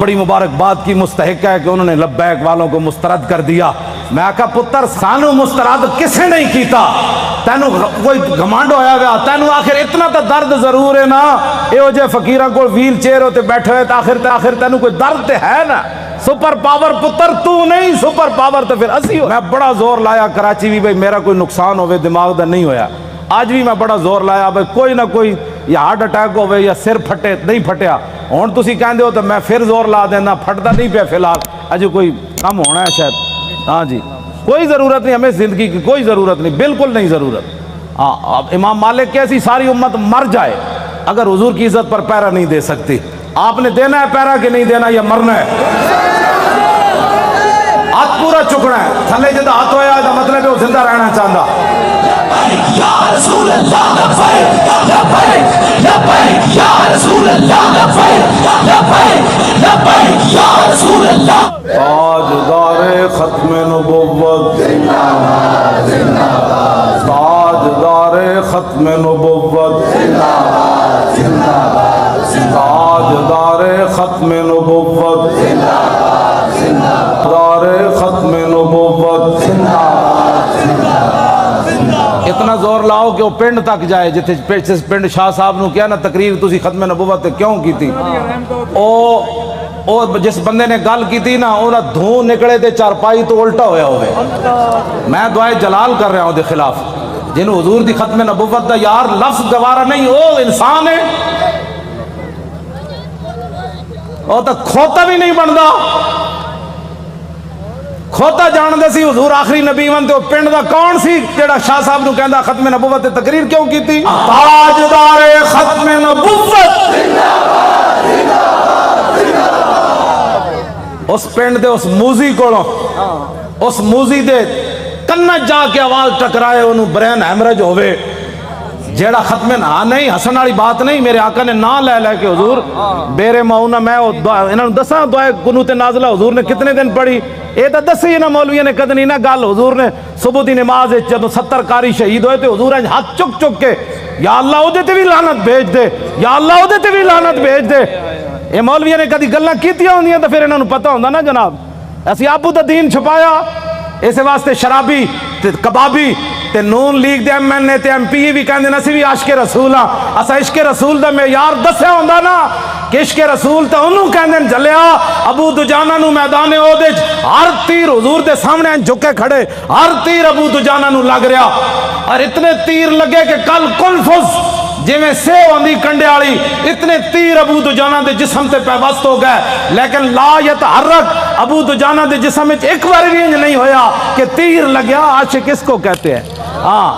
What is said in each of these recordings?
بڑی مبارکباد کی مستحق ہے کہ انہوں نے لبیک والوں کو مسترد کر دیا۔ میں کہا پتر سانو مسترد کسے نہیں کیتا، تینو کوئی گھمانڈ ہویا گیا، تینو آخر اتنا تا درد ضرور ہے نا، اے ہو جے فقیرہ کو ویل چیئر ہوتے بیٹھے ہوئے آخر تینو کوئی درد ہے نا، سپر پاور پتر تو نہیں، سپر پاور تو پھر اسی ہو۔ میں بڑا زور لایا کراچی بھی بھئی میرا کوئی نقصان ہوئے دماغ دا نہیں ہویا، آج بھی میں بڑا زور لایا بھئی کوئی نہ کوئی یا ہارٹ اٹیک ہوئے یا سر پھٹے نہیں پھٹیا، ہون تسی کہندے ہو تو میں پھر زور لا دینا، پھٹتا نہیں پہ فی الحال، اجے کوئی کم ہونا ہے شاید۔ ہاں جی کوئی ضرورت نہیں، ہمیں زندگی کی کوئی ضرورت نہیں، بالکل نہیں ضرورت۔ ہاں امام مالک کیسی ساری امت مر جائے اگر حضور کی عزت پر پیرا نہیں دے سکتی۔ آپ نے دینا ہے پیرا کہ نہیں دینا یا مرنا ہے؟ ہاتھ پورا چکنا ہے، تھلے جدہ ہاتھ ہویا ہے مطلب ہے وہ زندہ رہنا چاہتا۔ یا رسول اللہ لبیک لبیک لبیک یا رسول اللہ لبیک لبیک لبیک یا رسول اللہ۔ تاجدار ختم نبوت، تاجدار ختم نبوت، تاجدار ختم نبوت، تاجدار ختم نبوت۔ اتنا زور لاؤ کہ وہ پنڈ تک جائے، جتھے پنڈ شاہ صاحب نو کیا نا تقریر تسی ختم نبوت کیوں کی تھی، او جس بندے نے گل کی تھی نا وہ دھوں نکلے تے چارپائی تو الٹا ہویا ہوئے۔ میں دعائے جلال کر رہا ہوں دے خلاف، جنہوں حضور دی ختم نبوت دا یار لفظ گوارا نہیں، او انسان ہے، او تا کھوتا بھی نہیں بندا، کھوتا جان دے سی حضور آخری نبی ون تے او پنڈ دا کون سی جڑا شاہ صاحب نو کہندا ختم نبوت تے تقریر کیوں کی تھی؟ تاجدار ختم نبوت، اس پنڈ دے اس موزی کولوں، اس موزی دے کنت جا کے آواز ٹکرائے انہوں برین ہیمرج ہوئے، جیڑا ختم نہ نہیں ہسن والی بات نہیں، میرے آقا نے نہ لے لے کہ حضور بیرے ماؤنا میں انہوں دساں دعائے قنوت نازلہ حضور نے کتنے دن پڑھی، اے تا دسی نا مولوی نے کدنی نہ گل، حضور نے صبح دی نماز جدو 70 کاری شہید ہوئے تھے حضور نے ہاتھ چک چک کے یا اللہ او دے تے بھی لعنت بھیج دے، یا اللہ او دے تے بھی لعنت بھیج دے۔ اے مولوی نے کدی گلاں کیتیاں ہوندیاں تو پھر انہوں نے پتہ ہوندا نا جناب، اسی آپو دا دین چھپایا، اس واسطے شرابی تے کبابی تے نون لیگ دے ایم این اے تے ایم پی بھی کہندے نا سی بھی عشق رسول ہاں، اسا عشق رسول دا معیار دسیا ہوندا نا کہ عشق رسول تے انہوں کہندے جلیا ابو دجانہ نو میدان اودے ہر تیر حضور دے سامنے جھکے کھڑے، ہر تیر ابو دجانہ نو لگ رہا، اور اتنے تیر لگے کہ کل کنفز جی میں سے ہوندی کنڈے آلی، اتنے تیر ابو دجانہ دے جسم تے پیوست ہو گئے، لیکن لا یتحرک ابو دجانہ دے جسم میں ایک بار بھی نہیں ہویا کہ تیر لگیا۔ عاشق اس کو کہتے ہیں، ہاں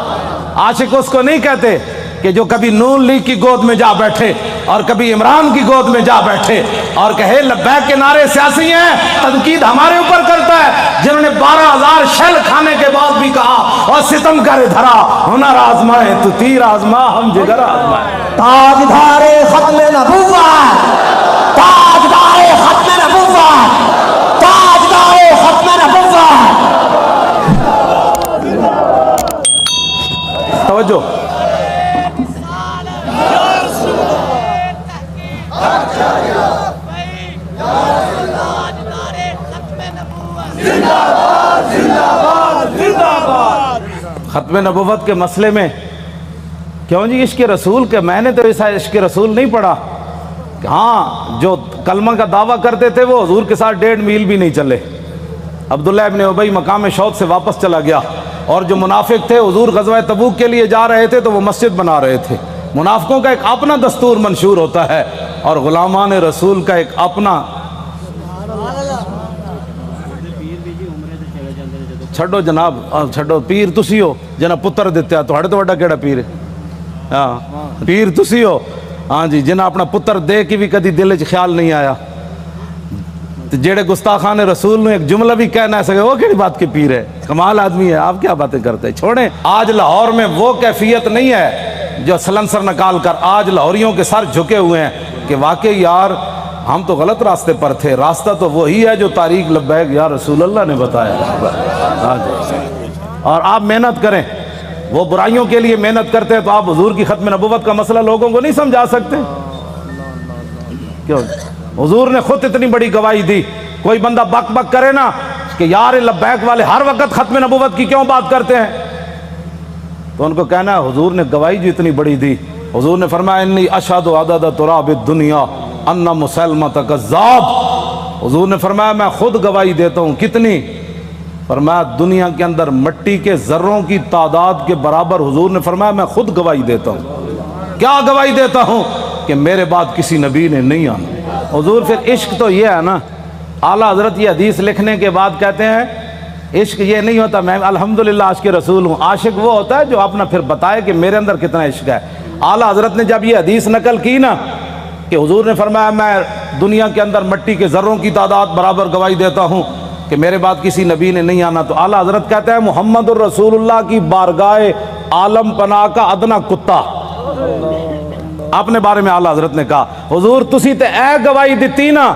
عاشق اس کو نہیں کہتے کہ جو کبھی نون لیگ کی گود میں جا بیٹھے اور کبھی عمران کی گود میں جا بیٹھے اور کہے لبیک کے نعرے سیاسی ہیں، تنقید ہمارے اوپر کرتا ہے، جنہوں نے 12,000 شیل کھانے کے بعد بھی کہا اور ستم کرے دھرا ہنر آزمائے تو تیر آزما ہم جگر آزمائے۔ تاجدار ختم نبوت، تاجدار ختم نبوت، تاجدار ختم نبوت۔ توجہ، ختم نبوت کے مسئلے میں کیوں جی عشق رسول کے میں نے تو ایسا عشق رسول نہیں پڑھا، ہاں جو کلمہ کا دعویٰ کرتے تھے وہ حضور کے ساتھ 1.5 میل بھی نہیں چلے، عبداللہ ابن ابی مقام شوق سے واپس چلا گیا، اور جو منافق تھے حضور غزوہ تبوک کے لیے جا رہے تھے تو وہ مسجد بنا رہے تھے۔ منافقوں کا ایک اپنا دستور منشور ہوتا ہے اور غلامان رسول کا ایک اپنا۔ چھڑو جناب، چھڑو پیر تسی ہو جنہ پتر دیتے ہیں، تو وڈا کیڑا پیر ہے؟ ہاں پیر تسی ہو، ہاں جی جنہ اپنا پتر دے کی بھی کدی دل وچ خیال نہیں آیا، جیڑے گستاخان رسول نے ایک جملہ بھی کہنا ہے سکے وہ کیڑی بات کے پیر ہے، کمال آدمی ہے، آپ کیا باتیں کرتے ہیں، چھوڑیں۔ آج لاہور میں وہ کیفیت نہیں ہے جو سلنسر نکال کر آج لاہوریوں کے سر جھکے ہوئے ہیں کہ واقعی یار ہم تو غلط راستے پر تھے، راستہ تو وہی ہے جو تاریخ لبیک یا رسول اللہ نے بتایا۔ اور آپ محنت کریں، وہ برائیوں کے لیے محنت کرتے ہیں تو آپ حضور کی ختم نبوت کا مسئلہ لوگوں کو نہیں سمجھا سکتے؟ کیوں حضور نے خود اتنی بڑی گواہی دی. کوئی بندہ بک بک کرے نا کہ یار لبیک والے ہر وقت ختم نبوت کی کیوں بات کرتے ہیں, تو ان کو کہنا ہے حضور نے گواہی جو اتنی بڑی دی. حضور نے فرمایا انی اشہد عدد تراب الدنیا ان مسلمۃ کذاب. حضور نے فرمایا میں خود گواہی دیتا ہوں. کتنی؟ فرمایا دنیا کے اندر مٹی کے ذروں کی تعداد کے برابر. حضور نے فرمایا میں خود گواہی دیتا ہوں. کیا گواہی دیتا ہوں؟ کہ میرے بعد کسی نبی نے نہیں آنا. حضور پھر عشق تو یہ ہے نا, اعلیٰ حضرت یہ حدیث لکھنے کے بعد کہتے ہیں عشق یہ نہیں ہوتا میں الحمدللہ عاشق رسول ہوں. عاشق وہ ہوتا ہے جو اپنا پھر بتائے کہ میرے اندر کتنا عشق ہے. اعلیٰ حضرت نے جب یہ حدیث نقل کی نا کہ حضور نے فرمایا میں دنیا کے اندر مٹی کے ذروں کی تعداد برابر گواہی دیتا ہوں کہ میرے بعد کسی نبی نے نہیں آنا, تو اعلیٰ حضرت کہتے ہیں محمد الرسول اللہ کی بارگاہ عالم پناہ کا ادنا کتا. اپنے بارے میں اعلیٰ حضرت نے کہا حضور تسی تے اے گواہی دیتی نا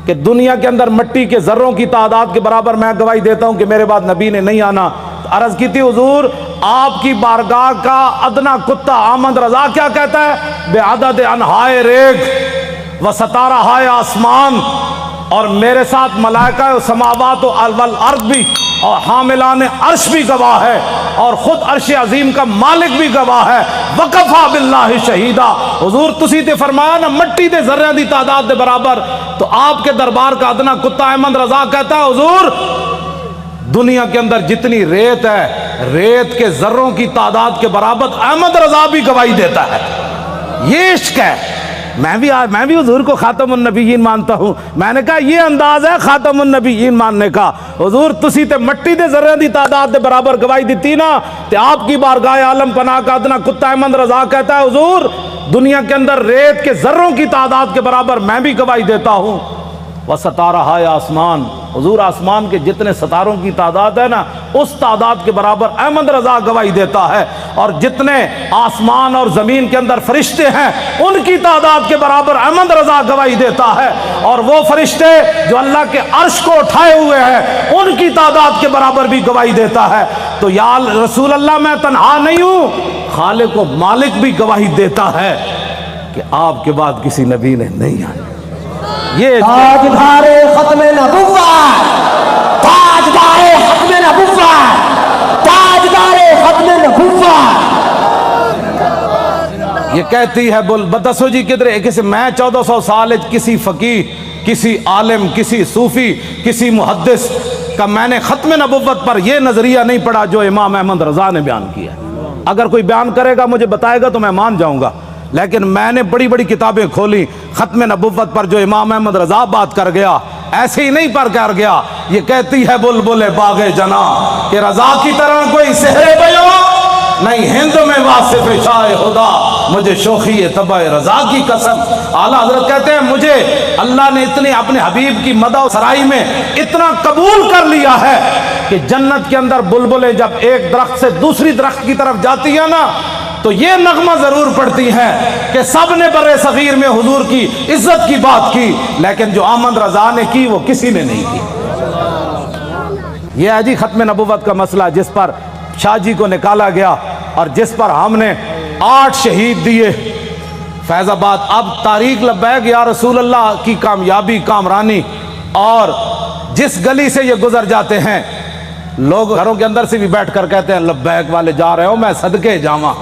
کہ دنیا کے اندر مٹی کے ذروں کی تعداد کے برابر میں گواہی دیتا ہوں کہ میرے بعد نبی نے نہیں آنا. عرض کی تھی حضور آپ کی بارگاہ کا ادنا کتا احمد رضا کیا کہتا ہے؟ بے عدد انہائے ریگ و ستارہ ہائے آسمان, اور میرے ساتھ ملائکہ و سماوات و والارض بھی اور حاملان عرش بھی گواہ ہے, اور خود عرش عظیم کا مالک بھی گواہ ہے. وکفا باللہ شہیدہ. حضور تسی تے فرمایا نا مٹی دے ذرے دی تعداد دے برابر, تو آپ کے دربار کا ادنا کتا احمد رضا کہتا ہے حضور دنیا کے اندر جتنی ریت ہے ریت کے ذروں کی تعداد کے برابر احمد رضا بھی گواہی دیتا ہے. یہ عشق ہے. میں بھی حضور کو خاتم النبیین مانتا ہوں. میں نے کہا یہ انداز ہے خاتم النبیین ماننے کا. حضور تسی تے مٹی دے ذرے دی تعداد دے برابر گواہی دیتی نا, تے آپ کی بارگاہ عالم پناہ کا ادنا کتا احمد رضا کہتا ہے حضور دنیا کے اندر ریت کے ذروں کی تعداد کے برابر میں بھی گواہی دیتا ہوں. وہ ستارہ ہے آسمان. حضور آسمان کے جتنے ستاروں کی تعداد ہے نا اس تعداد کے برابر احمد رضا گواہی دیتا ہے, اور جتنے آسمان اور زمین کے اندر فرشتے ہیں ان کی تعداد کے برابر احمد رضا گواہی دیتا ہے, اور وہ فرشتے جو اللہ کے عرش کو اٹھائے ہوئے ہیں ان کی تعداد کے برابر بھی گواہی دیتا ہے. تو یا رسول اللہ میں تنہا نہیں ہوں, خالق و مالک بھی گواہی دیتا ہے کہ آپ کے بعد کسی نبی نے نہیں آیا. یہ تاجدار ختم نبوت, تاجدار ختم نبوت, تاجدار ختم نبوت. یہ کہتی ہے بول بتسو جی کدھر کسی میں 1400 سال کسی فقیہ کسی عالم کسی صوفی کسی محدث کا میں نے ختم نبوت پر یہ نظریہ نہیں پڑھا جو امام احمد رضا نے بیان کیا. اگر کوئی بیان کرے گا مجھے بتائے گا تو میں مان جاؤں گا, لیکن میں نے بڑی بڑی کتابیں کھولی ختم نبوت پر جو امام احمد رضا بات کر گیا ایسے ہی نہیں پر کر گیا. یہ کہتی ہے بلبل باغ جنا کہ رضا کی طرح کوئی سحر بیو نہیں ہند میں واصف شاہ خدا, مجھے شوخی طبع رضا کی قسم. اعلیٰ حضرت کہتے ہیں مجھے اللہ نے اتنے اپنے حبیب کی مدح و سرائی میں اتنا قبول کر لیا ہے کہ جنت کے اندر بلبلیں جب ایک درخت سے دوسری درخت کی طرف جاتی ہیں نا تو یہ نغمہ ضرور پڑتی ہیں کہ سب نے برے صغیر میں حضور کی عزت کی بات کی, لیکن جو احمد رضا نے کی وہ کسی نے نہیں کی. یہ ہے جی ختم نبوت کا مسئلہ جس پر شاہ جی کو نکالا گیا اور جس پر ہم نے 8 شہید دیے فیض آباد. اب تاریخ لبیک یا رسول اللہ کی کامیابی کامرانی, اور جس گلی سے یہ گزر جاتے ہیں لوگ گھروں کے اندر سے بھی بیٹھ کر کہتے ہیں لبیک والے جا رہے ہو میں صدقے جاواں.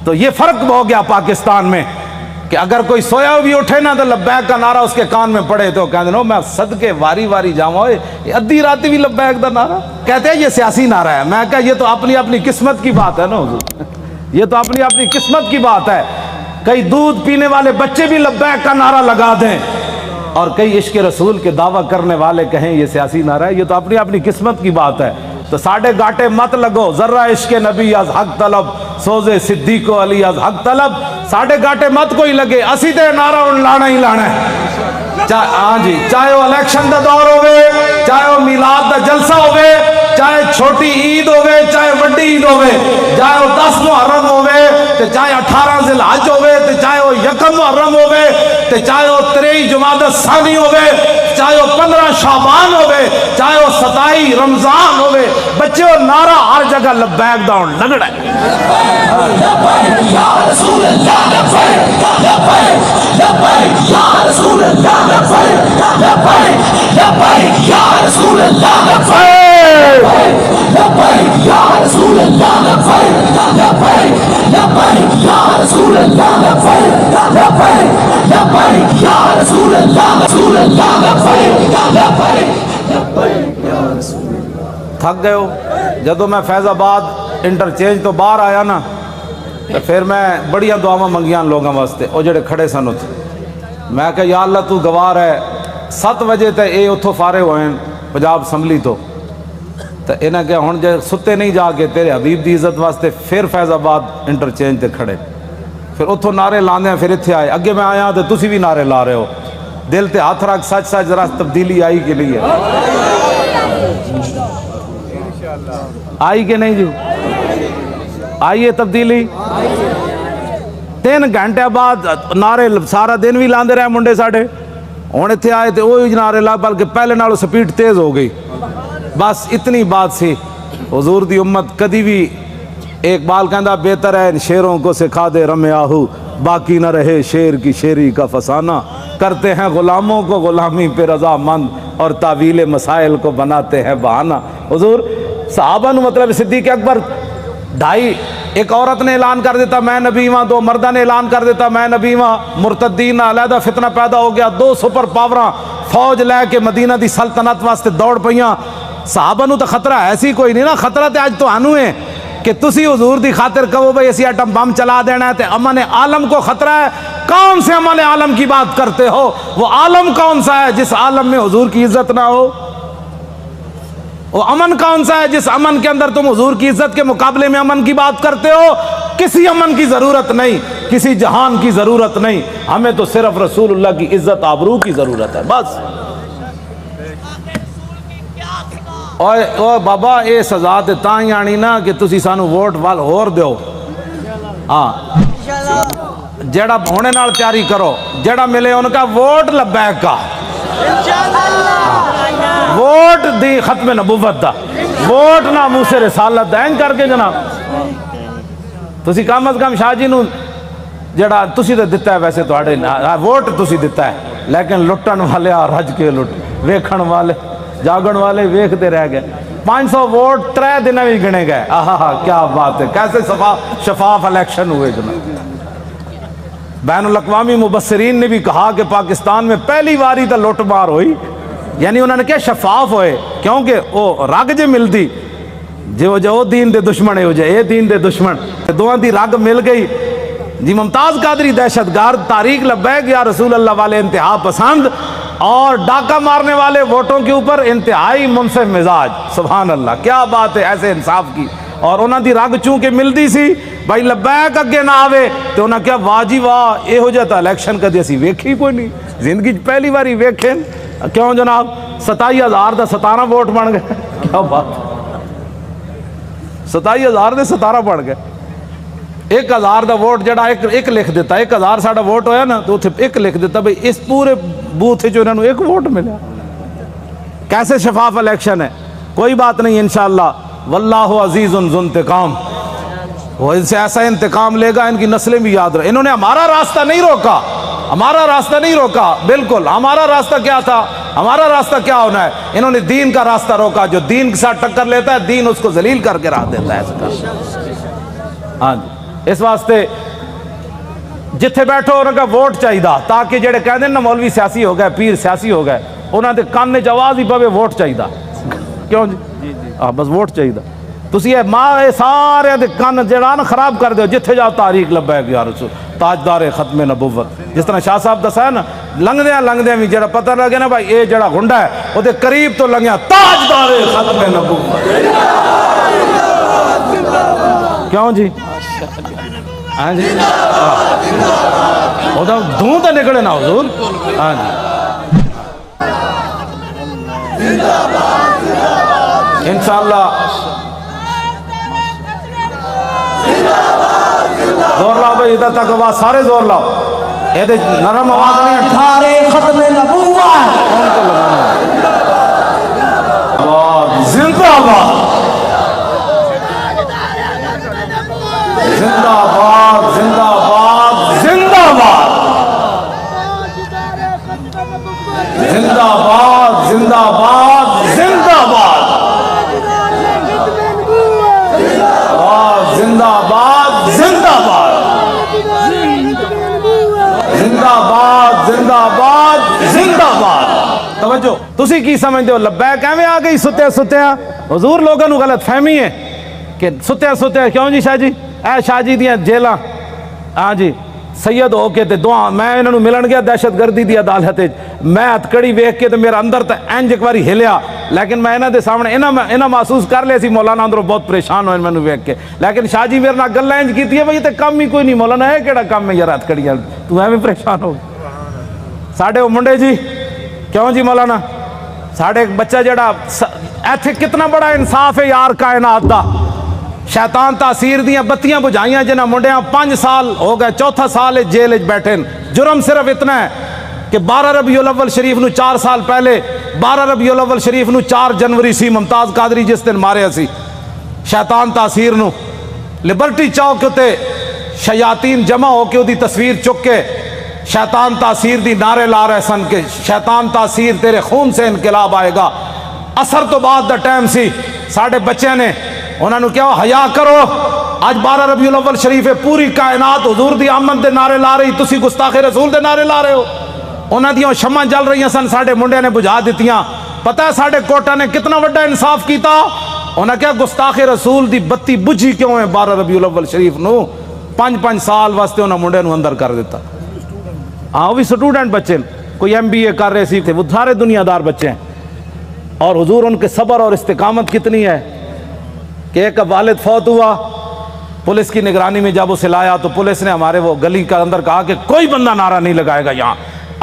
تو یہ فرق ہو گیا پاکستان میں کہ اگر کوئی سویا بھی اٹھے نا تو لبیک کا نعرہ اس کے کان میں پڑے تو کہتے ہیں میں صدقے واری واری جاواں. ادھی راتی بھی لبیک دا نعرہ کہتے ہیں یہ سیاسی نعرہ ہے. میں کہا یہ تو اپنی اپنی قسمت کی بات ہے نا حضور, یہ تو اپنی اپنی قسمت کی بات ہے. کئی دودھ پینے والے بچے بھی لبیک کا نعرہ لگا دیں اور کئی عشق رسول کے دعویٰ کرنے والے کہیں یہ سیاسی نعرہ ہے. یہ تو اپنی اپنی قسمت کی بات ہے. تو ساڑھے گاٹے مت لگو, ذرہ عشق نبی از حق طلب, سوزے صدیق و علی از حق طلب. ساڑھے گاٹے مت کوئی لگے, اسی تے نعرہ ان لانا ہی لانا ہے. ہاں جی, چاہے وہ الیکشن دا دور ہوئے, چاہے وہ میلاد دا جلسہ ہوئے, چاہے چھوٹی عید ہوئے, چاہے وڈی عید ہوئے, چاہے وہ 10 محرم ہوئے, چاہے 18 ذی الحج ہوئے, چاہے وہ 1 محرم ہوئے, چاہے وہ 23 جمادی الثانی ہوئے, چاہے وہ 15 شعبان ہوئے, چاہے وہ 27 رمضان ہوئے, بچے وہ نعرہ ہر جگہ لبیک دا ہون لگڑا ہے. تھک گئے ہو. جدو میں فیض آباد انٹرچینج تو باہر آیا نا, تو پھر میں بڑیاں دعاواں منگیاں لوگوں واسطے, وہ جڑے کھڑے سن اتنے. میں کہ یا اللہ تو گوار ہے, 7 بجے تے اے اتھوں فارغ ہوئے پنجاب اسمبلی تو انہیں کہ ہن جے ستے نہیں جا کے تیرے حبیب دی عزت واسطے پھر فیض آباد انٹرچینج تے کھڑے, پھر اتھوں نعرے لاندے ہیں, پھر اتھے آئے. اگے میں آیا تو تسی بھی نعرے لا رہے ہو. دل تے ہاتھ رکھ, سچ سچ ذرا تبدیلی آئی کہ نہیں ہے؟ آئی کہ نہیں جو آئیے تبدیلی. 3 گھنٹے بعد نعرے سارا دن بھی لاندے رہے منڈے ساڑھے, ہوں اتنے آئے تو وہی نعرے لا, بلکہ پہلے نالوں سپیڈ تیز ہو گئی. بس اتنی بات سی. حضور دی امت کدی بھی, اقبال کہندا بہتر ہے ان شیروں کو سکھا دے رم آہو, باقی نہ رہے شیر کی شیری کا فسانہ. کرتے ہیں غلاموں کو غلامی پہ رضا مند, اور تعویل مسائل کو بناتے ہیں بہانہ. حضور صحابہ نو مطلب صدیق اکبر 2.5, ایک عورت نے اعلان کر دیتا میں نبی ہاں, 2 مردہ نے اعلان کر دیتا میں نبی ہاں, مرتدین علیحدہ فتنہ پیدا ہو گیا, 2 سپر پاوراں فوج لے کے مدینہ دی سلطنت واسطے دوڑ پئیاں. صحابہ نو تو خطرہ ایسی کوئی نہیں نا, خطرہ تے آج تو آنو ہے کہ تسی حضور دی خاطر کہو بھئی اسی ایٹم بم چلا دینا ہے, تے امن عالم کو خطرہ ہے. کون سے امن عالم کی بات کرتے ہو؟ وہ عالم کون سا ہے جس عالم میں حضور کی عزت نہ ہو؟ وہ امن کون سا ہے جس امن کے اندر تم حضور کی عزت کے مقابلے میں امن کی بات کرتے ہو؟ کسی امن کی ضرورت نہیں, کسی جہان کی ضرورت نہیں, ہمیں تو صرف رسول اللہ کی عزت آبرو کی ضرورت ہے بس. اوے بابا اے سزا تے تاں ہی آنی نا کہ تسی سانو ووٹ وال ہور دیو. ہاں جیڑا ہونے نال تیاری کرو, جیڑا ملے ان کا ووٹ لبیک کا, ووٹ دی ختم نبوت دا, ووٹ ناموس رسالت دا. این کر کے جناب تسی کم از کم شاہ جی نو جیڑا تسی تے دتا ہے, ویسے تواڈے ووٹ تسی دتا ہے, لیکن لٹن والے رج کے لٹ, ویکھن والے جاگن والے ویکھتے رہ گئے. 500 ووٹ 3 دن میں گنے گئے. آہا کیا بات ہے, کیسے شفاف الیکشن ہوئے جناب. بین الاقوامی مبصرین نے بھی کہا کہ پاکستان میں پہلی باری تو لوٹ مار ہوئی, یعنی انہوں نے کیا شفاف ہوئے, کیونکہ وہ رگ جے مل دی جو دین دے دشمن ہے, ہو جائے اے دین دے دشمن, دوہاں دی رگ مل گئی. جی ممتاز قادری دہشت گرد, طارق لبیک یا رسول اللہ والے انتہا پسند, اور ڈاکہ مارنے والے ووٹوں کے اوپر انتہائی منصف مزاج. سبحان اللہ, کیا بات ہے ایسے انصاف کی. اور انہاں دی رگ چونکہ ملدی سی بھائی لبیک اگے نہ آوے, تو انہاں کیا واہ جی واہ, اے ہو جاتا الیکشن کدی اسی ویکھی کوئی نہیں, زندگی پہلی باری ویکھیں. کیوں جناب 27,000 دا 17 ووٹ بن گئے, کیا بات, 27,000 دے 17 بن گئے. 1,000 دا ووٹ جڑا ایک لکھ دیتا, 1,000 ساڑا ووٹ ہویا نا تو ایک لکھ دیتا بھئی اس پورے بوتھ جو انہوں نے 1 ووٹ ملا. کیسے شفاف الیکشن ہے. کوئی بات نہیں انشاءاللہ, واللہ عزیز ذو انتقام, وہ ان سے ایسا انتقام لے گا ان کی نسلیں بھی یاد رہے. انہوں نے ہمارا راستہ نہیں روکا, ہمارا راستہ نہیں روکا, بالکل. ہمارا راستہ کیا تھا, ہمارا راستہ کیا ہونا ہے, انہوں نے دین کا راستہ روکا. جو دین کے ساتھ ٹکر لیتا ہے دین اس کو ذلیل کر کے راہ دیتا ہے. ہاں جی, اس واسطے جتھے بیٹھو انہوں کا ووٹ چاہیے, تاکہ جڑے کہتے ہیں نا مولوی سیاسی ہو گئے, پیر سیاسی ہو گئے, انہوں نے کان چ آواز ہی پوے ووٹ چاہیے. کیوں جی, بس ووٹ چاہیے. تسی یہ ماں سارے دے کان جڑا نا خراب کر دیو. جتھے جاؤ طارق لبیک یا رسول, تاجدار ختم نبوت. جس طرح شاہ صاحب دسا ہے نا, لنگدیاں بھی جڑا پتہ لگے نا بھائی اے جڑا گنڈا ہے وہ دے قریب تو لنگیا تاجدار ختم نبوت. کیوں جی, ہاں جی, وہ تو دھوں تو نکلے نا حضور. ہاں جی, انشاءاللہ زور لاؤ بھائی, ادھر تک آواز سارے زور لاؤ. یہ نرم آواز نہیں ہے, ختم نبوت زندہ باد زندہ باد زندہ باد زندہ باد زندہ باد زندہ باد زندہ باد زندہ باد. توجہ تسی کی سمجھتے ہو لبیک ایویں آ گئی ستیا ستیا؟ حضور لوگوں نو غلط فہمی ہے کہ ستیا ستیا کیوں جی شاہ جی اے شاہ جی دیاں جیلاں ہاں جی سید ہو کے تے دعا میں انہاں نو ملن گیا دہشت گردی دی عدالت وچ میں ہتکڑی ویکھ کے تے میرا اندر تے انج ایک واری ہلیا لیکن میں انہاں دے سامنے انہاں محسوس کر لیا سی مولانا اندروں بہت پریشان ہوئے مینوں ویکھ کے لیکن شاہ جی میرے نال گلاں انج کیتی ہے بھئی تے کم ہی کوئی نہیں مولانا اے کیڑا کم ہے یار ہتکڑیاں تو ایویں پریشان ہو ساڈے او منڈے جی کیوں جی مولانا ساڈے ایک بچہ جڑا ایتھے کتنا بڑا انصاف ہے یار کائنات دا شیطان تاثیر دیاں بتیاں بجھائیاں جنہاں منڈیاں 5 سال ہو گئے چوتھا سال جیل وچ بیٹھے جرم صرف اتنا ہے کہ 12 ربیع الاول شریف نو 4 سال پہلے 12 ربیع الاول شریف نو 4 جنوری سی ممتاز قادری جس دن ماریا سی شیطان تاثیر نو لبرٹی چوک تے شیاطین جمع ہو کے دی تصویر چک کے شیطان تاثیر دی نعرے لا رہے سن کہ شیطان تاثیر تیرے خون سے انقلاب آئے گا. اثر تو بعد دا ٹائم سی ساڑھے بچے نے انہوں نے کیا حیا کرو آج 12 ربیع الاول شریف ہے پوری کائنات حضور دی آمد دے نعرے لا رہی تسی گستاخ رسول دے نعرے لا رہے ہو. انہوں دیاں شمع جل رہی ہیں سن ساڑھے منڈے نے بجھا دیتیاں. پتہ ہے ساڑھے کوٹا نے کتنا وڈا انصاف کیتا انہوں نے کیا گستاخ رسول دی بتی بجھی کیوں ہے 12 ربیع الاول شریف نو 5 سال واسطے انہوں منڈے نو اندر کر دیتا. ہاں وہ بھی سٹوڈنٹ بچے کوئی MBA کر رہے سی تھے وہ سارے دنیا دار بچے ہیں اور حضور ان کے صبر اور استقامت کتنی ہے کہ ایک والد فوت ہوا پولیس کی نگرانی میں جب اسے لایا تو پولیس نے ہمارے وہ گلی کا اندر کہا کہ کوئی بندہ نعرہ نہیں لگائے گا یہاں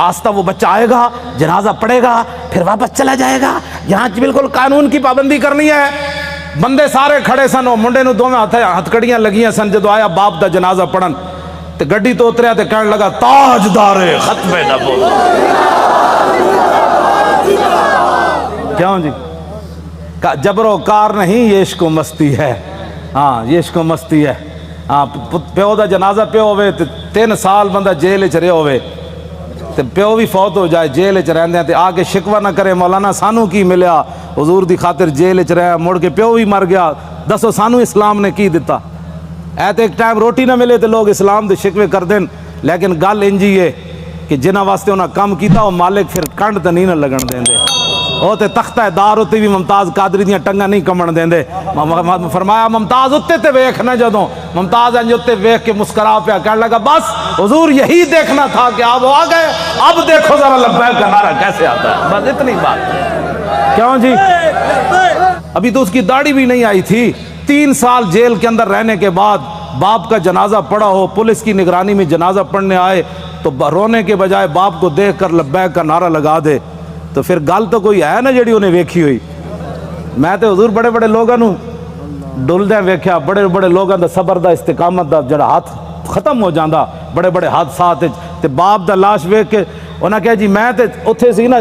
آستہ وہ بچہ آئے گا جنازہ پڑے گا پھر واپس چلا جائے گا یہاں بالکل قانون کی پابندی کرنی ہے. بندے سارے کھڑے سن وہ منڈے نو دو میں ہتھکڑیاں لگیاں سن جدو آیا باپ دا جنازہ پڑھن تے گڈی تو اتریا تے کہنے لگا تاجدار ختم نبوت. کیوں جی جبر و کار نہیں یہ عشق و مستی ہے. ہاں یہ عشق و مستی ہے. ہاں پیو دا جنازہ پیو ہوئے تے 3 سال بندہ جیل چ رہے ہوئے تے پیو بھی فوت ہو جائے جیل چ رہندے تے آگے شکوہ نہ کرے مولانا سانو کی ملیا حضور دی خاطر جیل چ رہا مڑ کے پیو بھی مر گیا دسو سانو اسلام نے کی دیتا. ایت ایک ٹائم روٹی نہ ملے تو لوگ اسلام دے شکوے کر دیں لیکن گل انجی ہے کہ جنہ واسطے انہاں کام کیتا وہ مالک پھر کنڈ تے نہیں نہ لگن دیں دے وہ تے تختہ دار ہوتی بھی ممتاز قادری دیاں ٹنگاں نہیں کمن دیں دے. فرمایا ممتاز اتے تے ویکھ نہ جدوں ممتاز انج اتے ویکھ کے مسکرا پیا کہنے لگا بس حضور یہی دیکھنا تھا کہ آپ آ گئے اب دیکھو ذرا لبیک کا نعرہ کیسے آتا ہے بس اتنی بات. کیوں جی ابھی تو اس کی داڑھی بھی نہیں آئی تھی 3 سال جیل کے اندر رہنے کے بعد باپ کا جنازہ پڑا ہو پولیس کی نگرانی میں جنازہ پڑھنے آئے تو رونے کے بجائے باپ کو دیکھ کر لبیک کا نعرہ لگا دے تو پھر گل تو کوئی ہے نا جڑی انہیں ویکھی ہوئی. میں تو حضور بڑے بڑے لوگوں نو ڈلدے ویکھیا بڑے بڑے لوگوں دا صبر دا استقامت دا جڑا ہاتھ ختم ہو جاندا بڑے بڑے حادثات تے باپ دا لاش ویکھ کے انہاں کہا جی میں تے اوتھے سی نا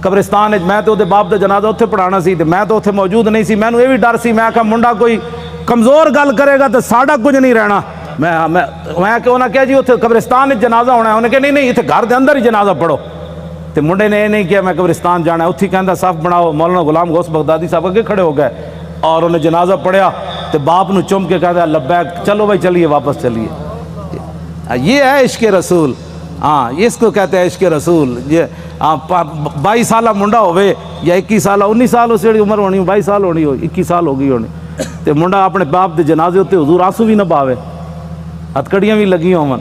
قبرستان میں تو باپ دا جنازہ اتنے پڑھانا سی میں تو اتنے موجود نہیں سی مینوں یہ بھی ڈر سی میں کہا منڈا کوئی کمزور گل کرے گا تو ساڈا کچھ نہیں رہنا. میں کہ انہاں کہا جی اتنے قبرستان جنازہ ہونا ہے انہیں کہا نہیں اتنے گھر دے اندر ہی جنازہ پڑھو تو منڈے نے یہ نہیں کیا میں قبرستان جانا ہے اتھی کہندا صف بناؤ مولانا غلام غوث بغدادی صاحب اگے کھڑے ہو گئے اور انہیں جنازہ پڑھیا تو باپ نو چم کے کہتا لبیک چلو بھائی چلیے واپس چلیے. یہ ہے عشق رسول. ہاں اس کو کہتے ہیں عشق رسول. یہ 22 سالہ منڈا ہوئے یا 21 سالہ 19 سال اس جڑی عمر ہونی 22 سال ہونی ہو 21 سال ہو گئی ہونی تے منڈا اپنے باپ دے جنازے ہوتے حضور آنسو بھی نہ پاوے ہتکڑیاں بھی لگی ہون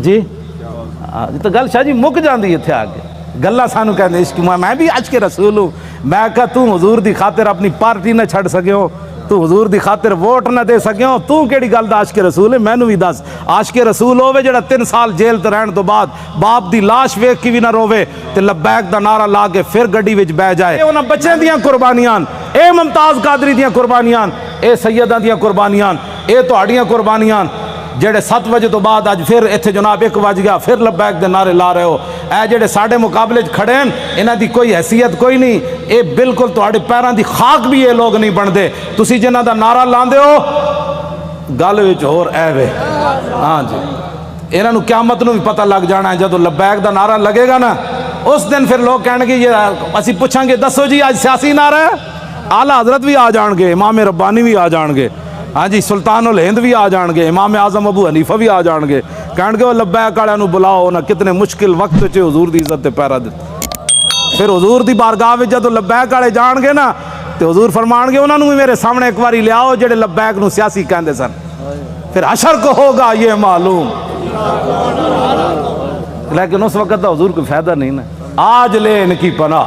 جی تو گل شاہ جی مک جاندی اتنے آ کے گلا سانو کہتے عشق میں بھی عشق رسول ہوں. میں کہا تو حضور دی خاطر اپنی پارٹی نہ چھڑ سکے ہو تو حضور دی خاطر ووٹ نہ دے سکے ہو تو کیڑی گل دا عاشق رسول ہے مینوں بھی دس. عاشق رسول ہوے جڑا 3 سال جیل تے رہن تو بعد باپ دی لاش ویکھ کے بھی نہ روے تے لبیک دا نعرہ لا کے پھر گڈی وچ بہ جائے. اے انہاں بچیاں دیاں قربانیاں اے ممتاز قادری دیاں قربانیاں اے سیداں دیاں قربانیاں اے تہاڈیاں قربانیاں جڑے 7 بجے تو بعد اج پھر ایتھے جناب 1 بج گیا پھر لبیک دے نعرے لا رہے ہو. اے جڑے ساڈے مقابلے کھڑے ہیں انہاں دی کوئی حیثیت کوئی نہیں. اے بالکل تہاڈے پیراں دی خاک بھی یہ لوگ نہیں بندے. تسی جنہاں دا نعرہ لاندے ہو گل وچ ہور اے وے. ہاں جی ਇਹਨਾਂ ਨੂੰ ਕਿਆਮਤ ਨੂੰ ਵੀ ਪਤਾ ਲੱਗ ਜਾਣਾ ਹੈ, ਜਦੋਂ ਲਬੈਕ ਦਾ ਨਾਰਾ ਲੱਗੇਗਾ ਨਾ ਉਸ ਦਿਨ ਫਿਰ ਲੋਕ ਕਹਿਣਗੇ ਇਹ ਅਸੀਂ ਪੁੱਛਾਂਗੇ ਦੱਸੋ ਜੀ ਅੱਜ ਸਿਆਸੀ ਨਾਰਾ ਹੈ, ਆਲਾ ਹਜ਼ਰਤ ਵੀ ਆ ਜਾਣਗੇ, ਇਮਾਮ ਰੱਬਾਨੀ ਵੀ ਆ ਜਾਣਗੇ, ہاں جی سلطان الہند بھی آ جان گے, امام اعظم ابو حنیفہ بھی آ جان گے, کہن گے وہ لبیک والوں نو بلاؤ نہ کتنے مشکل وقت چ حضور دی عزت تے پیرا دتا. پھر حضور دی بارگاہ وچ جدوں لبیک والے جان گے نا تے حضور فرمان گے انہاں نو بھی میرے سامنے ایک واری لیاؤ جڑے لبیک نو سیاسی کہندے سن, پھر حشر کو ہوگا یہ معلوم. لیکن اس وقت دا حضور کوئی فائدہ نہیں نا. آج لے ان کی پناہ,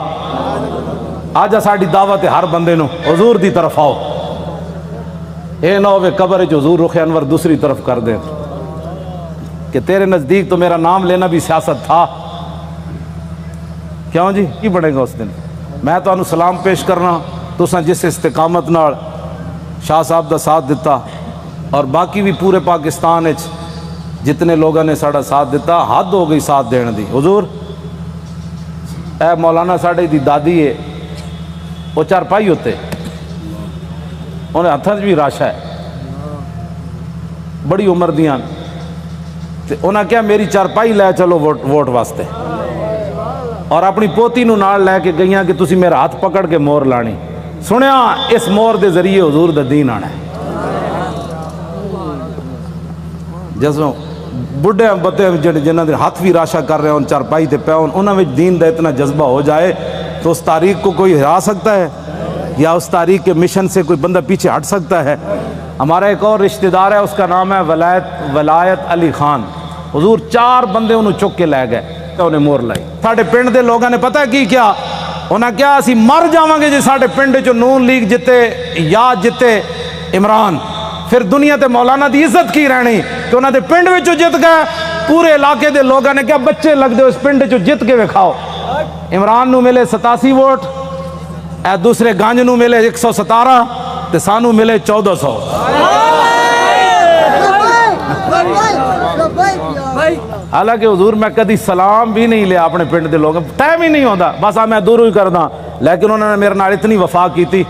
آج ساڈی دعوت ہے ہر بندے نو حضور دی طرف آؤ. اے نہ ہوئے قبر جو حضور رخ انور دوسری طرف کر دیں کہ تیرے نزدیک تو میرا نام لینا بھی سیاست تھا. کیوں جی کی بڑھے گا اس دن. میں تو انہوں سلام پیش کرنا تو سن جس استقامت نال شاہ صاحب دا ساتھ دیتا اور باقی بھی پورے پاکستان جتنے لوگوں نے ساڑا ساتھ دیتا, حد ہو گئی ساتھ دین دی. حضور اے مولانا ساڑے دی دادی ہے, وہ چارپائی ہوتے انہیں ہاتھ بھی راشا ہے, بڑی عمر دیاں, انہیں کیا میری چارپائی لے چلو ووٹ واسطے, اور اپنی پوتی نو نال لے کے گئیاں کہ تسی میرا ہاتھ پکڑ کے مور لانی. سنیا اس مور دے ذریعے حضور دا دین آنا ہے. جیسے بڑھے بتے جنہاں دے ہاتھ بھی راشا کر رہے ہیں ان چارپائی تے پہ انہاں میں دین دا اتنا جذبہ ہو جائے تو اس تاریخ کو کوئی ہرا سکتا ہے یا اس تاریخ کے مشن سے کوئی بندہ پیچھے ہٹ سکتا ہے. ہمارا ایک اور رشتہ دار ہے, اس کا نام ہے ولایت علی خان. حضور 4 بندے انہوں چک کے لے گئے تو انہیں مور لائی. ساڑھے پنڈ دے لوگوں نے پتہ کی کیا انہاں کیا اسی مر جاواں گے جی ساڑھے پنڈ جو نون لیگ جتے یا جتے عمران, پھر دنیا تے مولانا دی عزت کی رہنی کہ انہاں دے پنڈ وچوں جت گئے. پورے علاقے دے لوگوں نے کیا بچے لگ دے اس پنڈ چوں جت کے وکھاؤ. عمران نو ملے 87 ووٹ, اے دوسرے گانج نو ملے 117 تے سانو ملے 1400. حالانکہ حضور میں کدی سلام بھی نہیں لیا اپنے پنڈ دے لوگ, ٹائم ہی نہیں ہوتا, بس میں دوروں ہی کردا, لیکن انہوں نے میرے نال اتنی وفا کی تھی.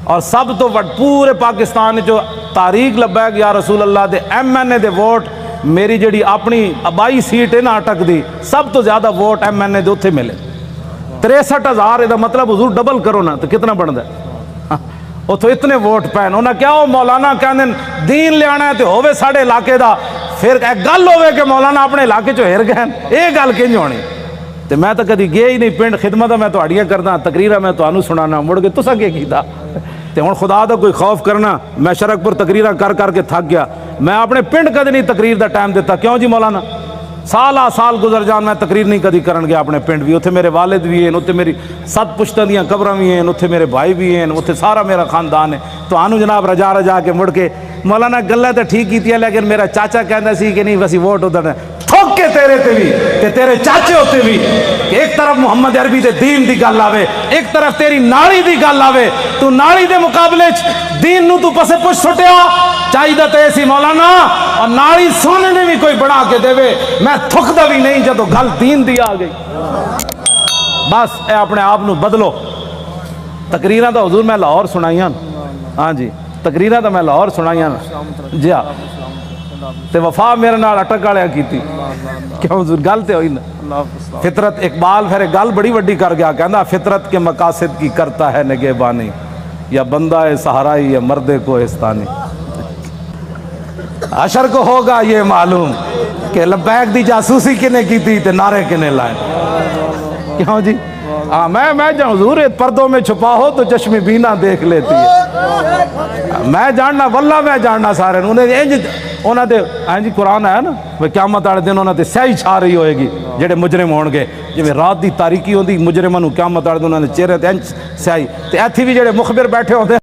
اور سب تو پورے پاکستان جو تاریخ لبیک یا رسول اللہ دے ایم این اے دے ووٹ, میری جڑی اپنی آبائی سیٹ ہے نا اٹک دی, سب تو زیادہ ووٹ ایم این اے دے اتھے ملے 63,000. دا مطلب حضور ڈبل کرو نا تو کتنا بنتا ہے. اتو اتنے ووٹ پین انہاں کیا ہو مولانا کہندے دین لے آنا ہے تو ہووے ساڑے علاقے دا, پھر ایک گل ہوئے کہ مولانا اپنے علاقے چو ہر گئے, یہ گل کنج ہونی. تو میں تو کدی گیا ہی نہیں پنڈ, خدمت میں تو اڑیاں کردا, تقریرہ میں تو انہوں سنانا, مڑ کے تسا کیا کیتا. تو ہن خدا دا کوئی خوف کرنا, میں شرک پر تقریرہ کر کر کے تھک گیا. میں اپنے پنڈ کدی نہیں تقریر دا ٹائم دیتا. کیوں جی مولانا سالہ سال گزر جان میں تقریر نہیں کدی کرن گیا اپنے پنڈ بھی. اتھے میرے والد بھی ہیں, اتھے میری 7 پشتاں دیاں قبراں بھی ہیں, اتھے میرے بھائی بھی ہیں, اتھے سارا میرا خاندان ہے. تو آنو جناب رجا رجا کے مڑ کے مولانا گلہ تو ٹھیک کیتی ہے, لیکن میرا چاچا کہندا سی کہ نہیں وسی ووٹ ادھر تھوک کے تیرے تے بھی تے تیرے چاچے ہوتے بھی, کہ ایک طرف محمد عربی دے دین دی گل آوے, ایک طرف تیری ناڑی دی گل آوے, تو ناڑی دے مقابلے دین نو تو پسے پوچھ سٹیا چاہیے تے ایسی مولانا, اور ناڑی سونے نے بھی کوئی بنا کے دے وے, میں تھکدا بھی نہیں جدو گل دین دی آ گئی. بس اے اپنے آپ نو بدلو. تقریراں دا حضور میں لاہور سنائیاں, ہاں جی تقریراں دا میں لاہور سنائیاں جی ہاں, تے وفا میرے نال اٹک والے کیتی. کیوں حضور گل تے ہوئی نا. فطرت اقبال پھر گل بڑی وڈی کر گیا, کہندا فطرت کے مقاصد کی کرتا ہے نگہبانی, یا بندہ ہے صحرائی یا مردے کو استانی. حشر کو ہوگا یہ معلوم کہ لبیک دی جاسوسی کنے کی تھی تے نعرے کنے لائے. کیوں جی ہاں میں جان حضور پردوں میں چھپا ہو تو چشم بینا دیکھ لیتی ہے. میں جاننا واللہ میں جاننا سارے انہوں نے ہاں جی قرآن ہے نا وہ قیامت والے دن انہوں نے سیاہی چھا رہی ہوئے گی جڑے مجرم ہون گے, جی رات دی تاریکی ہوندی مجرماں نو قیامت والے دن انہوں نے چہرے تے سیاہی, تے ایتھی بھی جڑے مخبر بیٹھے ہوندے